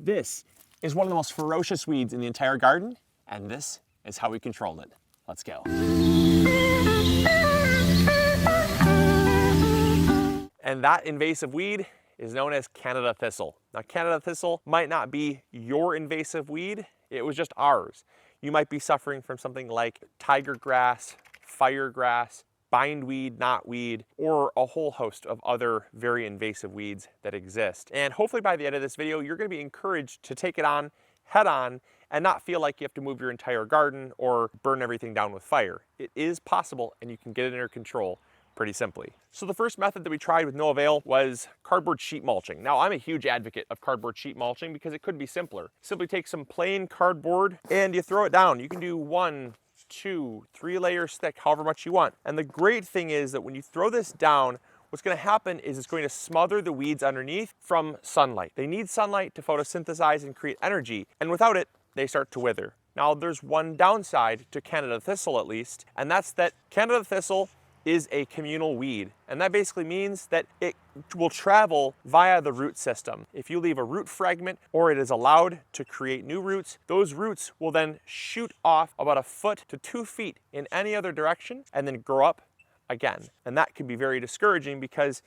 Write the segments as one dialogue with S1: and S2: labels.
S1: This is one of the most ferocious weeds in the entire garden, and this is how we controlled it. Let's go. And that invasive weed is known as Canada thistle. Now, Canada thistle might not be your invasive weed, it was just ours. You might be suffering from something like tiger grass, firegrass, bindweed, knotweed, or a whole host of other very invasive weeds that exist. And hopefully by the end of this video, you're going to be encouraged to take it on head on and not feel like you have to move your entire garden or burn everything down with fire. It is possible, and you can get it under control pretty simply. So the first method that we tried with no avail was cardboard sheet mulching. Now, I'm a huge advocate of cardboard sheet mulching because it could be simpler. Simply take some plain cardboard and you throw it down. You can do 1, 2, 3 layers thick, however much you want. And the great thing is that when you throw this down, what's going to happen is it's going to smother the weeds underneath from sunlight. They need sunlight to photosynthesize and create energy, and without it, they start to wither. Now, there's one downside to Canada thistle at least, and that's that Canada thistle is a communal weed. And that basically means that it will travel via the root system. If you leave a root fragment or it is allowed to create new roots, those roots will then shoot off about 1 foot to 2 feet in any other direction and then grow up again. And that can be very discouraging because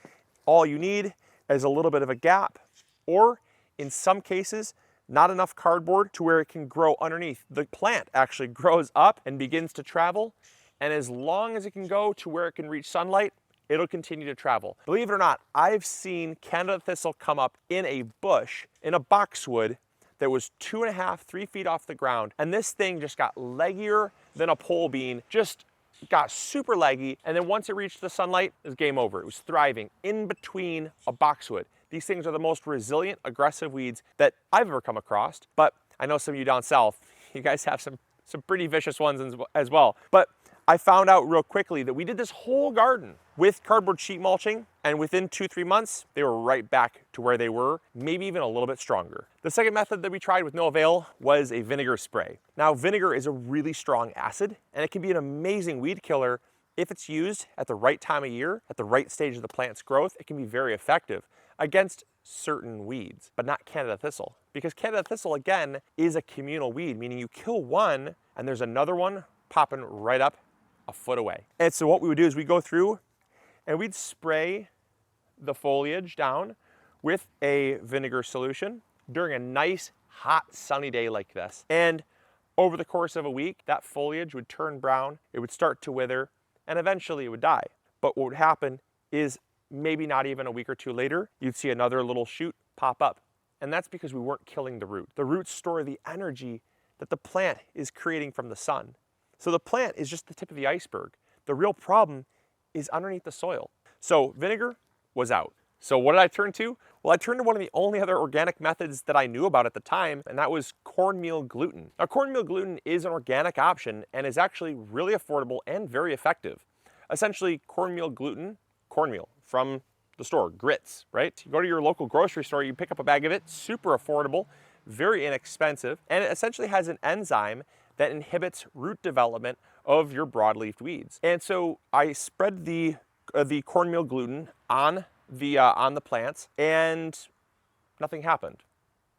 S1: all you need is a little bit of a gap, or in some cases, not enough cardboard to where it can grow underneath. The plant actually grows up and begins to travel, and as long as it can go to where it can reach sunlight, it'll continue to travel. Believe it or not, I've seen Canada thistle come up in a bush, in a boxwood, that was 2.5, 3 feet off the ground, and this thing just got leggier than a pole bean, just got super leggy, and then once it reached the sunlight, it was game over. It was thriving in between a boxwood. These things are the most resilient, aggressive weeds that I've ever come across, but I know some of you down south, you guys have some pretty vicious ones as well. But I found out real quickly that we did this whole garden with cardboard sheet mulching, and within 2-3 months, they were right back to where they were, maybe even a little bit stronger. The second method that we tried with no avail was a vinegar spray. Now, vinegar is a really strong acid, and it can be an amazing weed killer if it's used at the right time of year, at the right stage of the plant's growth. It can be very effective against certain weeds, but not Canada thistle. Because Canada thistle, again, is a communal weed, meaning you kill one, and there's another one popping right up 1 foot away. And so what we would do is we'd go through and we'd spray the foliage down with a vinegar solution during a nice, hot, sunny day like this. And over the course of a week, that foliage would turn brown, it would start to wither, and eventually it would die. But what would happen is maybe not even a week or 2 later, you'd see another little shoot pop up. And that's because we weren't killing the root. The roots store the energy that the plant is creating from the sun. So the plant is just the tip of the iceberg. The real problem is underneath the soil. So vinegar was out. So what did I turn to? Well, I turned to one of the only other organic methods that I knew about at the time, and that was cornmeal gluten. Now, cornmeal gluten is an organic option and is actually really affordable and very effective. Essentially, cornmeal gluten, cornmeal from the store, grits, right? You go to your local grocery store, you pick up a bag of it, super affordable, very inexpensive, and it essentially has an enzyme that inhibits root development of your broadleaf weeds. And so I spread the cornmeal gluten on the plants, and nothing happened.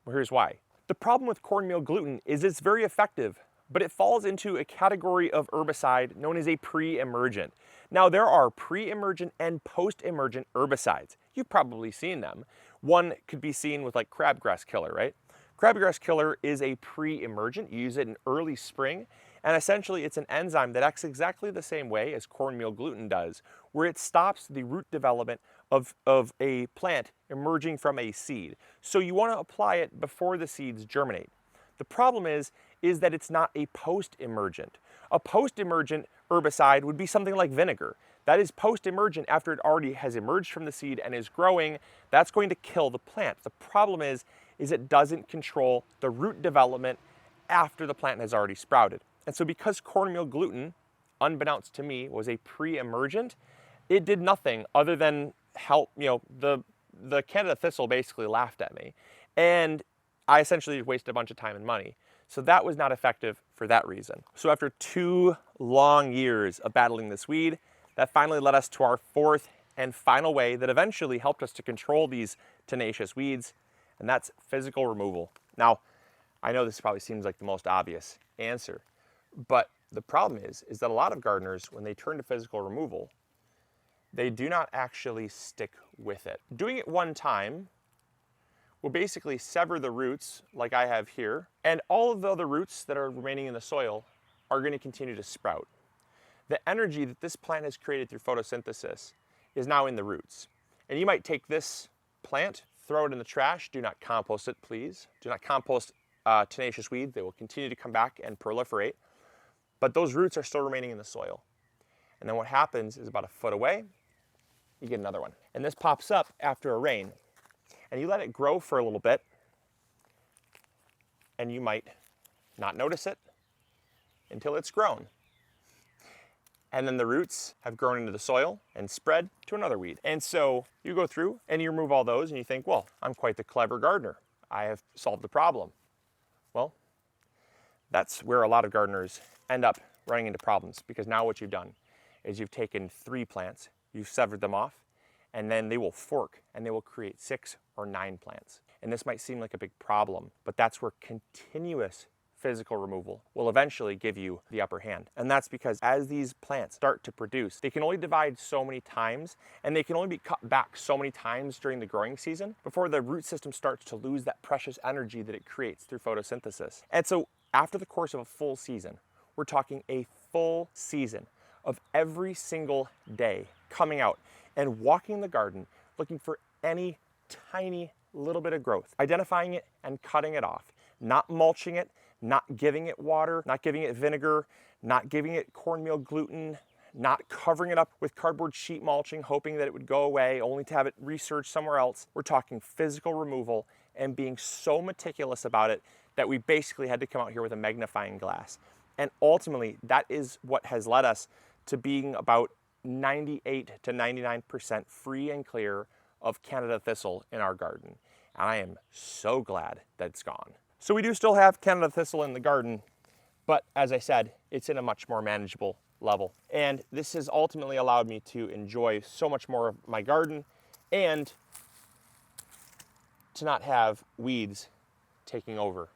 S1: Well, here's why. The problem with cornmeal gluten is it's very effective, but it falls into a category of herbicide known as a pre-emergent. Now, there are pre-emergent and post-emergent herbicides. You've probably seen them. One could be seen with like crabgrass killer, right? Crabgrass killer is a pre-emergent. You use it in early spring, and essentially it's an enzyme that acts exactly the same way as cornmeal gluten does, where it stops the root development of a plant emerging from a seed. So you want to apply it before the seeds germinate. The problem is that it's not a post-emergent. A post-emergent herbicide would be something like vinegar. That is post-emergent after it already has emerged from the seed and is growing. That's going to kill the plant. The problem is it doesn't control the root development after the plant has already sprouted. And so because cornmeal gluten, unbeknownst to me, was a pre-emergent, it did nothing other than help, the Canada thistle basically laughed at me. And I essentially wasted a bunch of time and money. So that was not effective for that reason. So after 2 long years of battling this weed, that finally led us to our 4th and final way that eventually helped us to control these tenacious weeds, and that's physical removal. Now, I know this probably seems like the most obvious answer, but the problem is that a lot of gardeners, when they turn to physical removal, they do not actually stick with it. Doing it one time will basically sever the roots like I have here, and all of the other roots that are remaining in the soil are going to continue to sprout. The energy that this plant has created through photosynthesis is now in the roots. And you might take this plant, throw it in the trash. Do not compost it, please. Do not compost tenacious weeds. They will continue to come back and proliferate. But those roots are still remaining in the soil. And then what happens is about a foot away, you get another one. And this pops up after a rain. And you let it grow for a little bit, and you might not notice it until it's grown. And then the roots have grown into the soil and spread to another weed. And so you go through and you remove all those and you think, well, I'm quite the clever gardener. I have solved the problem. Well, that's where a lot of gardeners end up running into problems, because now what you've done is you've taken 3 plants, you've severed them off, and then they will fork and they will create 6 or 9 plants. And this might seem like a big problem, but that's where continuous physical removal will eventually give you the upper hand. And that's because as these plants start to produce, they can only divide so many times, and they can only be cut back so many times during the growing season before the root system starts to lose that precious energy that it creates through photosynthesis. And so after the course of a full season, we're talking a full season of every single day coming out and walking the garden looking for any tiny little bit of growth, identifying it and cutting it off, not mulching it, not giving it water, not giving it vinegar, not giving it cornmeal gluten, not covering it up with cardboard sheet mulching, hoping that it would go away, only to have it researched somewhere else. We're talking physical removal and being so meticulous about it that we basically had to come out here with a magnifying glass. And ultimately, that is what has led us to being about 98 to 99% free and clear of Canada thistle in our garden. And I am so glad that it's gone. So we do still have Canada thistle in the garden, but as I said, it's in a much more manageable level. And this has ultimately allowed me to enjoy so much more of my garden and to not have weeds taking over.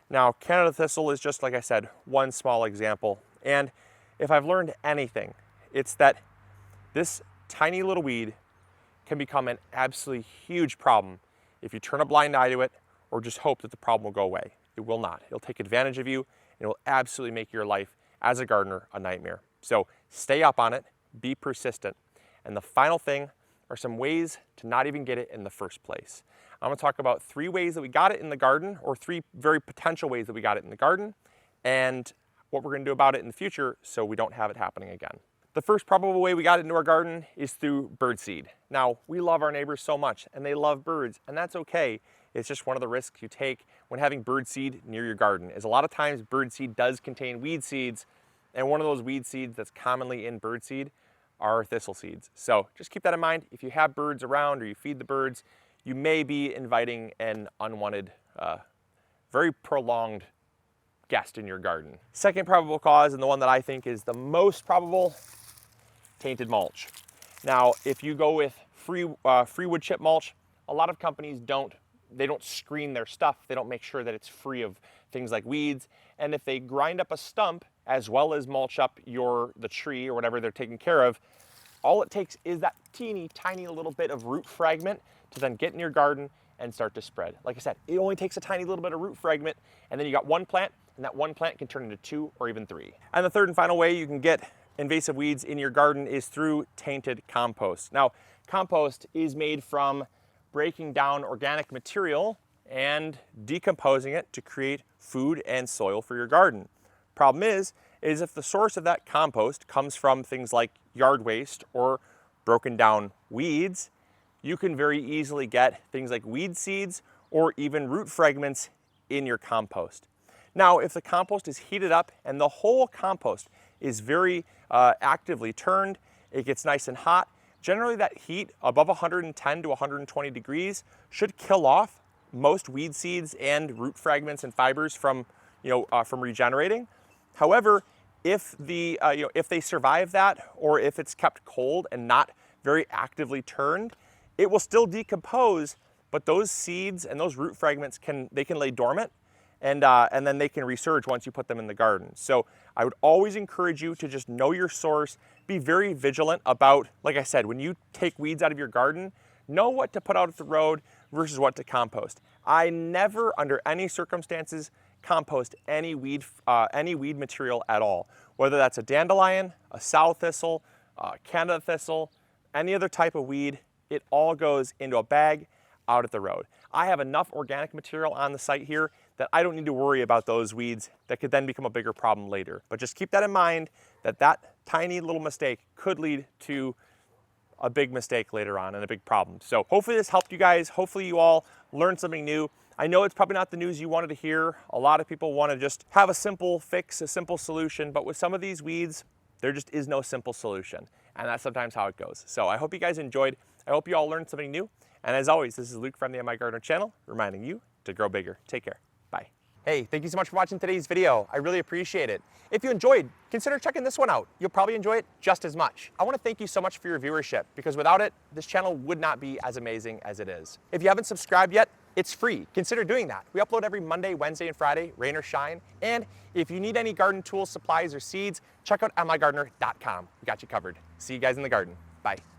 S1: Now, Canada thistle is just, like I said, one small example. And if I've learned anything, it's that this tiny little weed can become an absolutely huge problem if you turn a blind eye to it or just hope that the problem will go away. It will not. It'll take advantage of you, and it will absolutely make your life as a gardener a nightmare. So stay up on it, be persistent. And the final thing are some ways to not even get it in the first place. I'm gonna talk about 3 ways that we got it in the garden, or 3 very potential ways that we got it in the garden, and what we're gonna do about it in the future so we don't have it happening again. The first probable way we got it into our garden is through birdseed. Now, we love our neighbors so much, and they love birds, and that's okay. It's just one of the risks you take when having birdseed near your garden, is a lot of times birdseed does contain weed seeds, and one of those weed seeds that's commonly in birdseed are thistle seeds. So just keep that in mind. If you have birds around or you feed the birds, you may be inviting an unwanted, very prolonged guest in your garden. Second probable cause, and the one that I think is the most probable, tainted mulch. Now, if you go with free wood chip mulch, a lot of companies don't screen their stuff. They don't make sure that it's free of things like weeds. And if they grind up a stump as well as mulch up the tree or whatever they're taking care of, all it takes is that teeny tiny little bit of root fragment to then get in your garden and start to spread. Like I said, it only takes a tiny little bit of root fragment, and then you got one plant, and that one plant can turn into 2 or even 3. And the third and final way you can get invasive weeds in your garden is through tainted compost. Now, compost is made from breaking down organic material and decomposing it to create food and soil for your garden. Problem is if the source of that compost comes from things like yard waste or broken down weeds, you can very easily get things like weed seeds or even root fragments in your compost. Now, if the compost is heated up and the whole compost is very actively turned, it gets nice and hot, generally that heat above 110 to 120 degrees should kill off most weed seeds and root fragments and fibers from regenerating. However, if they survive that, or if it's kept cold and not very actively turned, it will still decompose, but those seeds and those root fragments can lay dormant, and then they can resurge once you put them in the garden. So I would always encourage you to just know your source, be very vigilant about, like I said, when you take weeds out of your garden, know what to put out at the road versus what to compost. I never, under any circumstances, compost any weed material at all. Whether that's a dandelion, a sow thistle, Canada thistle, any other type of weed, it all goes into a bag out at the road. I have enough organic material on the site here that I don't need to worry about those weeds that could then become a bigger problem later. But just keep that in mind, that tiny little mistake could lead to a big mistake later on and a big problem. So hopefully this helped you guys. Hopefully you all learned something new. I know it's probably not the news you wanted to hear. A lot of people want to just have a simple fix, a simple solution, but with some of these weeds, there just is no simple solution. And that's sometimes how it goes. So I hope you guys enjoyed. I hope you all learned something new. And as always, this is Luke from the MIgardener channel, reminding you to grow bigger. Take care. Bye. Hey, thank you so much for watching today's video. I really appreciate it. If you enjoyed, consider checking this one out. You'll probably enjoy it just as much. I want to thank you so much for your viewership, because without it, this channel would not be as amazing as it is. If you haven't subscribed yet, it's free. Consider doing that. We upload every Monday, Wednesday, and Friday, rain or shine. And if you need any garden tools, supplies, or seeds, check out MIgardener.com. We got you covered. See you guys in the garden. Bye.